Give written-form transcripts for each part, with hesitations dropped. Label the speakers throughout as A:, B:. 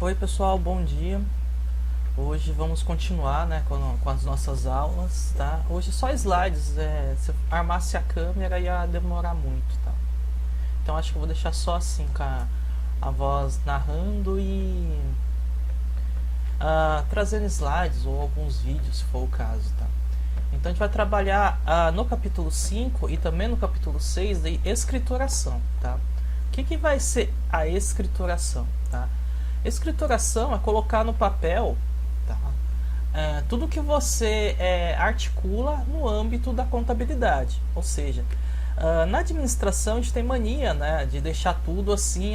A: Oi pessoal, bom dia. Hoje vamos continuar, né, com as nossas aulas, tá? Hoje só slides, se eu armasse a câmera ia demorar muito, tá? Então acho que eu vou deixar só assim, com a voz narrando e trazendo slides ou alguns vídeos, se for o caso, tá? Então a gente vai trabalhar no capítulo 5 e também no capítulo 6 de escrituração, tá? O que vai ser a escrituração, tá? Escrituração é colocar no papel, tá? Tudo que você articula no âmbito da contabilidade. Ou seja, na administração a gente tem mania, né, de deixar tudo assim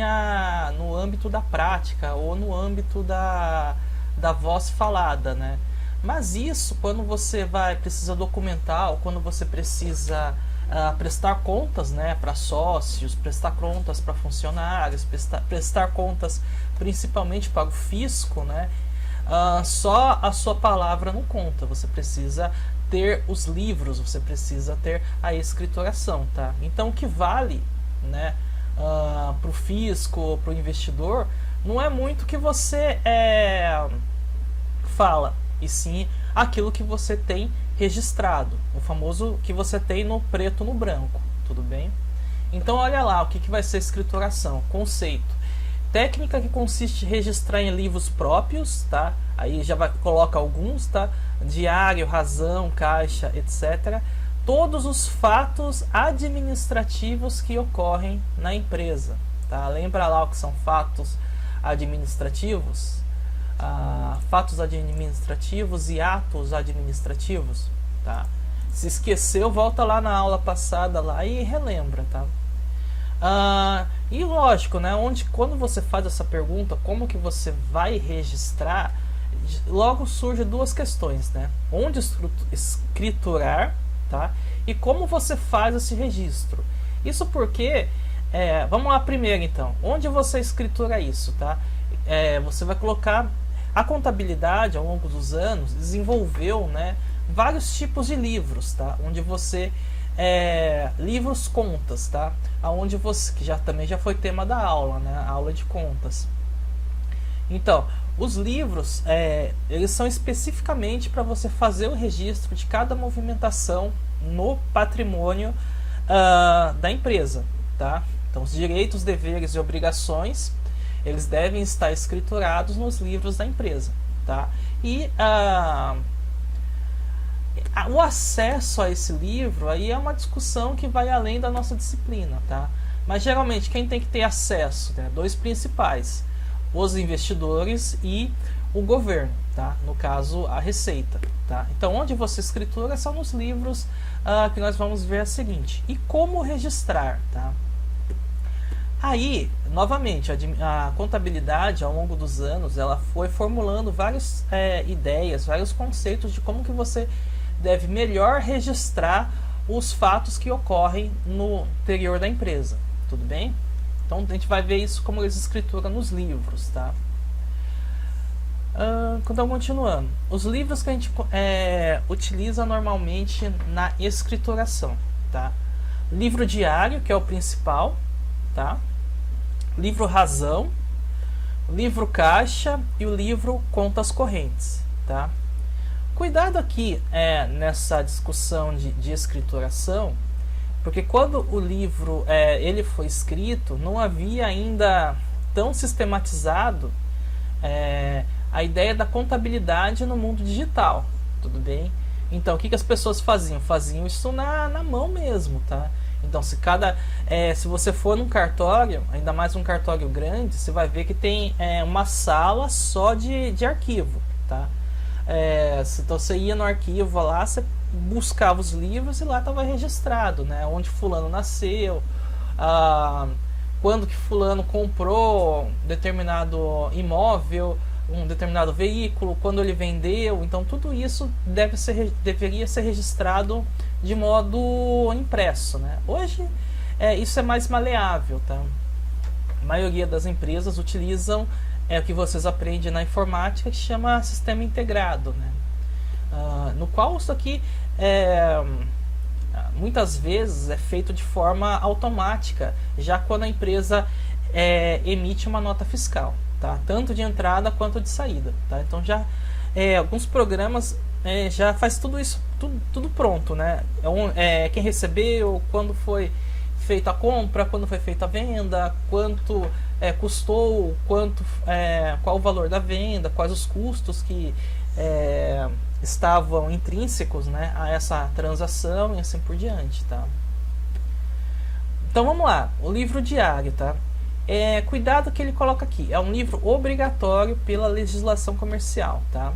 A: no âmbito da prática ou no âmbito da voz falada, né? Mas isso, quando você precisa documentar ou quando você precisa prestar contas, né, para sócios, prestar contas para funcionários, prestar contas principalmente para o fisco, né, só a sua palavra não conta. Você precisa ter os livros, você precisa ter a escrituração, tá? Então o que vale, né, para o fisco, para o investidor, não é muito o que você fala, e sim aquilo que você tem registrado, o famoso que você tem no preto no branco, tudo bem? Então olha lá o que vai ser escrituração. Conceito: técnica que consiste em registrar em livros próprios, tá? Aí já coloca alguns, tá? Diário, razão, caixa, etc. Todos os fatos administrativos que ocorrem na empresa, tá? Lembra lá o que são fatos administrativos? Fatos administrativos e atos administrativos, tá? Se esqueceu, volta lá na aula passada lá e relembra, tá? E lógico, né, quando você faz essa pergunta, como que você vai registrar, logo surgem duas questões, né? Onde escriturar, tá? E como você faz esse registro. Isso porque, vamos lá primeiro então, onde você escritura isso, tá? Você vai colocar. A contabilidade, ao longo dos anos, desenvolveu, né, vários tipos de livros, tá? Onde você livros contas, tá? Aonde você, que também já foi tema da aula, né? A aula de contas. Então, os livros eles são especificamente para você fazer o registro de cada movimentação no patrimônio da empresa, tá? Então, os direitos, deveres e obrigações, eles devem estar escriturados nos livros da empresa, tá? E o acesso a esse livro aí é uma discussão que vai além da nossa disciplina, tá? Mas geralmente quem tem que ter acesso, né? Dois principais: os investidores e o governo, tá? No caso, a Receita, tá? Então, onde você escritura são nos livros que nós vamos ver a seguinte. E como registrar, tá? Aí, novamente, a contabilidade, ao longo dos anos, ela foi formulando várias ideias, vários conceitos de como que você deve melhor registrar os fatos que ocorrem no interior da empresa, tudo bem? Então, a gente vai ver isso como eles escrituram nos livros, tá? Então, continuando. Os livros que a gente utiliza normalmente na escrituração, tá? Livro diário, que é o principal, tá? Livro razão, livro caixa e o livro contas correntes, tá? Cuidado aqui nessa discussão de escrituração, porque quando o livro ele foi escrito, não havia ainda tão sistematizado a ideia da contabilidade no mundo digital, tudo bem? Então, o que as pessoas faziam? Faziam isso na mão mesmo, tá? Então, se você for num cartório, ainda mais um cartório grande, você vai ver que tem uma sala só de arquivo, tá? Então você ia no arquivo lá, você buscava os livros e lá estava registrado, né? Onde fulano nasceu, quando que fulano comprou um determinado imóvel, um determinado veículo, quando ele vendeu. Então tudo isso deveria ser registrado de modo impresso, né? Hoje isso é mais maleável, tá? A maioria das empresas utilizam o que vocês aprendem na informática, que chama sistema integrado, né? No qual isso aqui muitas vezes é feito de forma automática, já quando a empresa emite uma nota fiscal, tá? Tanto de entrada quanto de saída, tá? Então já alguns programas já faz tudo isso, tudo pronto, né? Quem recebeu, quando foi feita a compra, quando foi feita a venda, quanto custou, qual o valor da venda, quais os custos que estavam intrínsecos, né, a essa transação e assim por diante, tá? Então vamos lá, o livro diário, tá? Cuidado que ele coloca aqui, é um livro obrigatório pela legislação comercial, tá?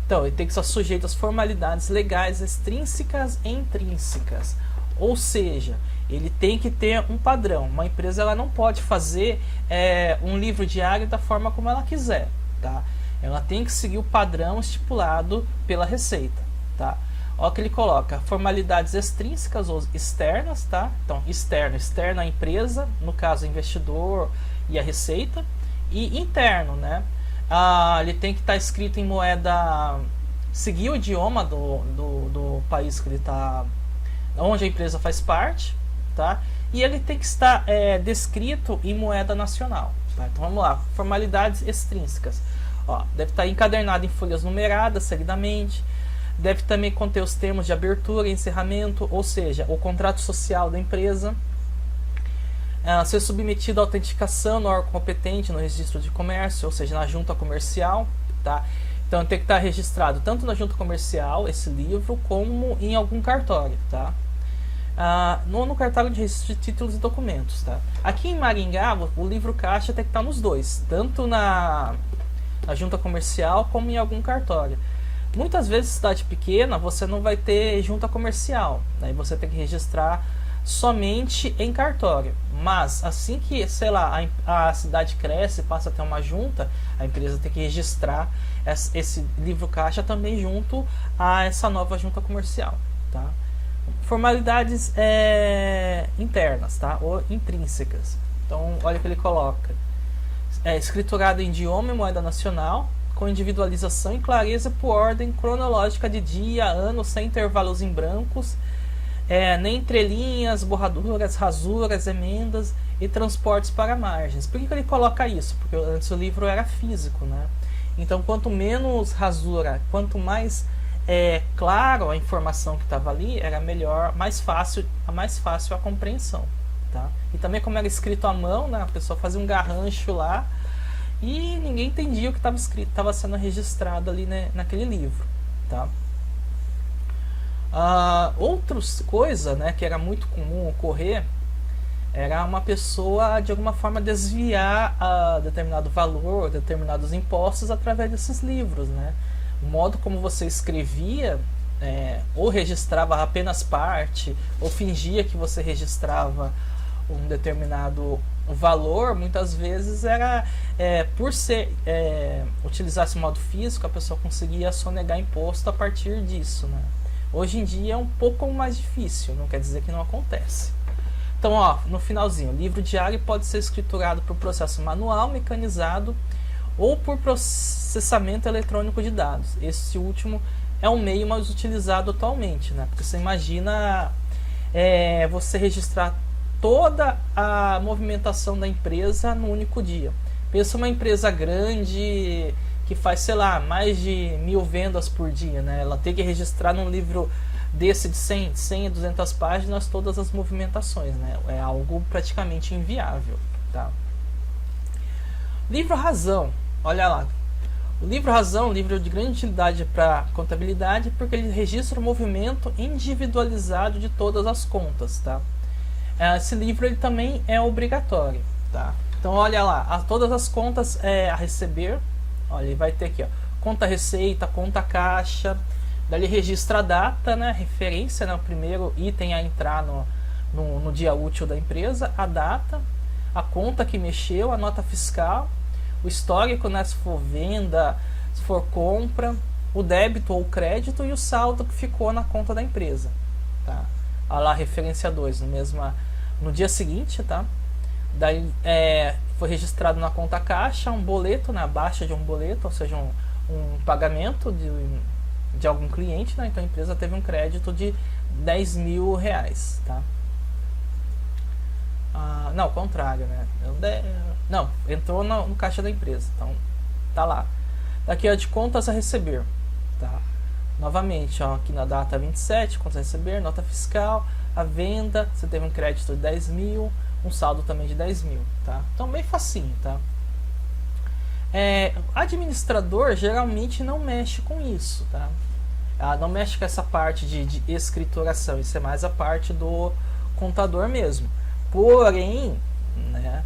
A: Então ele tem que estar sujeito às formalidades legais extrínsecas e intrínsecas, ou seja, ele tem que ter um padrão. Uma empresa ela não pode fazer um livro diário da forma como ela quiser, tá? Ela tem que seguir o padrão estipulado pela Receita, tá? Olha o que ele coloca, formalidades extrínsecas ou externas, tá? Então, externo à empresa, no caso, o investidor e a Receita, e interno, né? Ele tem que estar escrito em moeda, seguir o idioma do país que ele está, onde a empresa faz parte, tá? E ele tem que estar descrito em moeda nacional, tá? Então vamos lá, formalidades extrínsecas. Deve estar encadernado em folhas numeradas seguidamente, deve também conter os termos de abertura e encerramento, ou seja, o contrato social da empresa, ser submetido à autenticação no órgão competente no registro de comércio, ou seja, na junta comercial, tá? Então tem que estar registrado tanto na junta comercial, esse livro, como em algum cartório, tá? No cartório de registro de títulos e documentos, tá? Aqui em Maringá, o livro caixa tem que estar nos dois, tanto na junta comercial como em algum cartório. Muitas vezes, cidade pequena, você não vai ter junta comercial, aí você tem que registrar somente em cartório. Mas assim que, sei lá, a cidade cresce, passa a ter uma junta, a empresa tem que registrar esse livro caixa também junto a essa nova junta comercial, tá? Formalidades internas, tá? Ou intrínsecas. Então, olha o que ele coloca. Escriturado em idioma e moeda nacional, com individualização e clareza por ordem cronológica de dia, ano, sem intervalos em brancos, nem entrelinhas, borraduras, rasuras, emendas e transportes para margens. Por que ele coloca isso? Porque antes o livro era físico, né? Então, quanto menos rasura, quanto mais claro a informação que estava ali, era melhor, mais fácil a compreensão, tá? E também, como era escrito à mão, né, a pessoa fazia um garrancho lá e ninguém entendia o que estava escrito, estava sendo registrado ali, né, naquele livro, tá? Outras coisas, né, que era muito comum ocorrer, era uma pessoa de alguma forma desviar determinado valor, determinados impostos através desses livros, né? O modo como você escrevia, ou registrava apenas parte, ou fingia que você registrava um determinado valor, muitas vezes era por utilizar esse modo físico, a pessoa conseguia sonegar imposto a partir disso, né? Hoje em dia é um pouco mais difícil, não quer dizer que não acontece. Então, no finalzinho, o livro diário pode ser escriturado por processo manual, mecanizado ou por processamento eletrônico de dados. Esse último é um meio mais utilizado atualmente, né? Porque você imagina você registrar toda a movimentação da empresa no único dia. Pensa uma empresa grande que faz, sei lá, mais de 1000 vendas por dia, né? Ela tem que registrar num livro desse de 100 a 200 páginas todas as movimentações, né? É algo praticamente inviável, tá? Livro Razão, olha lá. O livro Razão é um livro de grande utilidade para contabilidade porque ele registra o movimento individualizado de todas as contas, tá? Esse livro ele também é obrigatório, tá? Então olha lá, todas as contas a receber, olha, ele vai ter aqui, conta receita, conta caixa, daí ele registra a data, né, referência, né, o primeiro item a entrar no dia útil da empresa, a data, a conta que mexeu, a nota fiscal, o histórico, né, se for venda, se for compra, o débito ou crédito e o saldo que ficou na conta da empresa, tá? Olha lá, referência 2, no dia seguinte, tá? Daí foi registrado na conta caixa um boleto, né, a baixa de um boleto, ou seja, um pagamento de algum cliente, né? Então a empresa teve um crédito de 10 mil reais, tá? Não, ao contrário, né? Não, entrou no caixa da empresa, então tá lá. Daqui ó, de contas a receber, tá? Novamente, ó, aqui na data 27, contas a receber, nota fiscal, a venda, você teve um crédito de 10 mil, um saldo também de 10 mil, tá? Então bem facinho, tá? Administrador geralmente não mexe com isso, tá? Não mexe com essa parte de escrituração, isso é mais a parte do contador mesmo. Porém, né,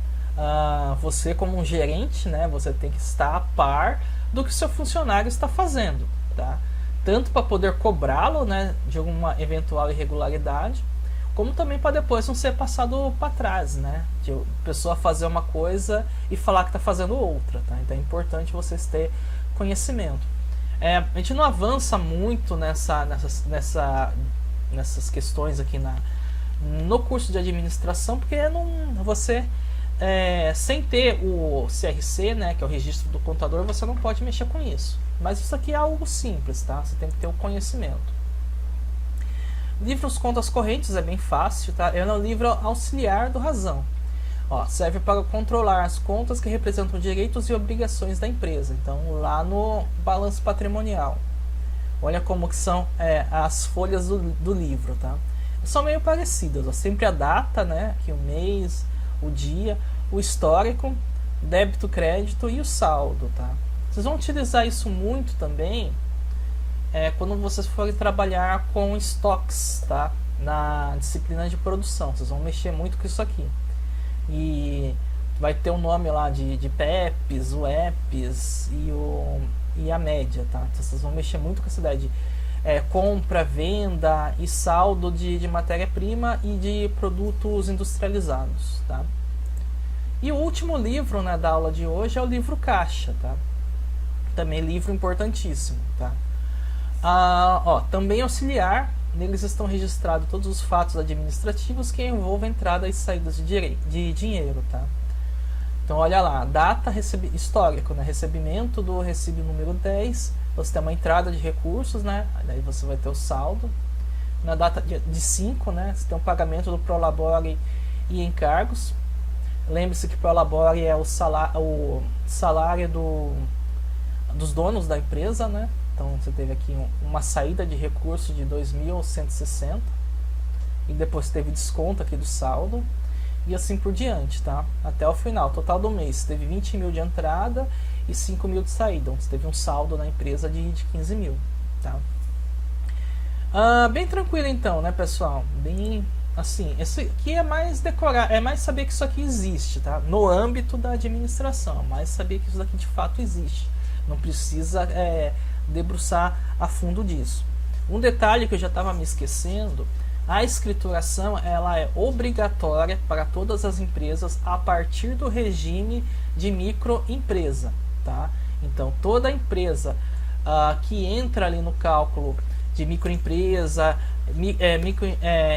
A: você como um gerente, né, você tem que estar a par do que o seu funcionário está fazendo, tá? Tanto para poder cobrá-lo, né, de alguma eventual irregularidade, como também para depois não ser passado para trás, né? De a pessoa fazer uma coisa e falar que está fazendo outra, tá? Então é importante vocês terem conhecimento. A gente não avança muito nessas questões aqui no curso de administração, porque você sem ter o CRC, né, que é o registro do contador, você não pode mexer com isso. Mas isso aqui é algo simples, tá? Você tem que ter o conhecimento. Livros contas correntes é bem fácil, tá? É um livro auxiliar do Razão. Ó, serve para controlar as contas que representam direitos e obrigações da empresa. Então, lá no balanço patrimonial. Olha como que são as folhas do livro, tá? São meio parecidas, ó. Sempre a data, né? Aqui o mês, o dia, o histórico, débito, crédito e o saldo, tá? Vocês vão utilizar isso muito também quando vocês forem trabalhar com estoques, tá? Na disciplina de produção. Vocês vão mexer muito com isso aqui. E vai ter o nome lá de PEPs, UEPs e a média, tá? Então, vocês vão mexer muito com essa ideia de compra, venda e saldo de matéria-prima e de produtos industrializados, tá? E o último livro, né, da aula de hoje é o livro Caixa, tá? Também livro importantíssimo, tá? Também auxiliar, neles estão registrados todos os fatos administrativos que envolvem entrada e saídas de dinheiro, tá? Então olha lá, data histórico, né? Recebimento do recibo número 10, você tem uma entrada de recursos, né? Daí você vai ter o saldo. Na data de 5, né? Você tem o pagamento do prolabore e encargos. Lembre-se que prolabore é o salário dos donos da empresa, né? Então você teve aqui uma saída de recurso de 2.160 e depois teve desconto aqui do saldo e assim por diante, tá? Até o final, total do mês, teve 20 mil de entrada e 5 mil de saída. Então você teve um saldo na empresa de 15 mil, tá? Bem tranquilo então, né, pessoal? Bem assim, esse aqui é mais decorar, é mais saber que isso aqui existe, tá? No âmbito da administração, mais saber que isso daqui de fato existe. Não precisa debruçar a fundo disso. Um detalhe que eu já estava me esquecendo: a escrituração ela é obrigatória para todas as empresas a partir do regime de microempresa, tá? Então toda empresa que entra ali no cálculo de microempresa,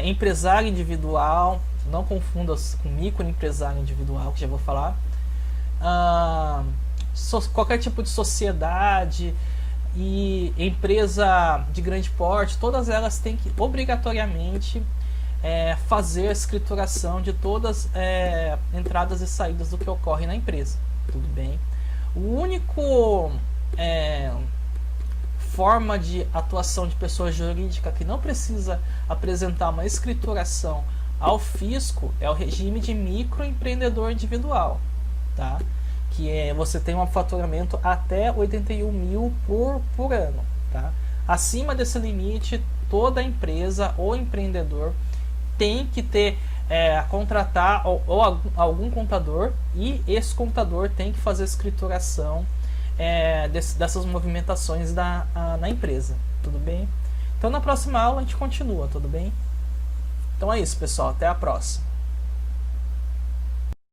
A: empresário individual, não confunda com microempresário individual, que já vou falar, qualquer tipo de sociedade e empresa de grande porte, todas elas têm que obrigatoriamente fazer a escrituração de todas entradas e saídas do que ocorre na empresa. Tudo bem? O único forma de atuação de pessoa jurídica que não precisa apresentar uma escrituração ao fisco é o regime de microempreendedor individual, tá? Que você tem um faturamento até 81 mil por ano, tá? Acima desse limite, toda empresa ou empreendedor tem que ter contratar ou algum contador, e esse contador tem que fazer a escrituração dessas movimentações na empresa, tudo bem? Então na próxima aula a gente continua, tudo bem? Então é isso, pessoal, até a próxima.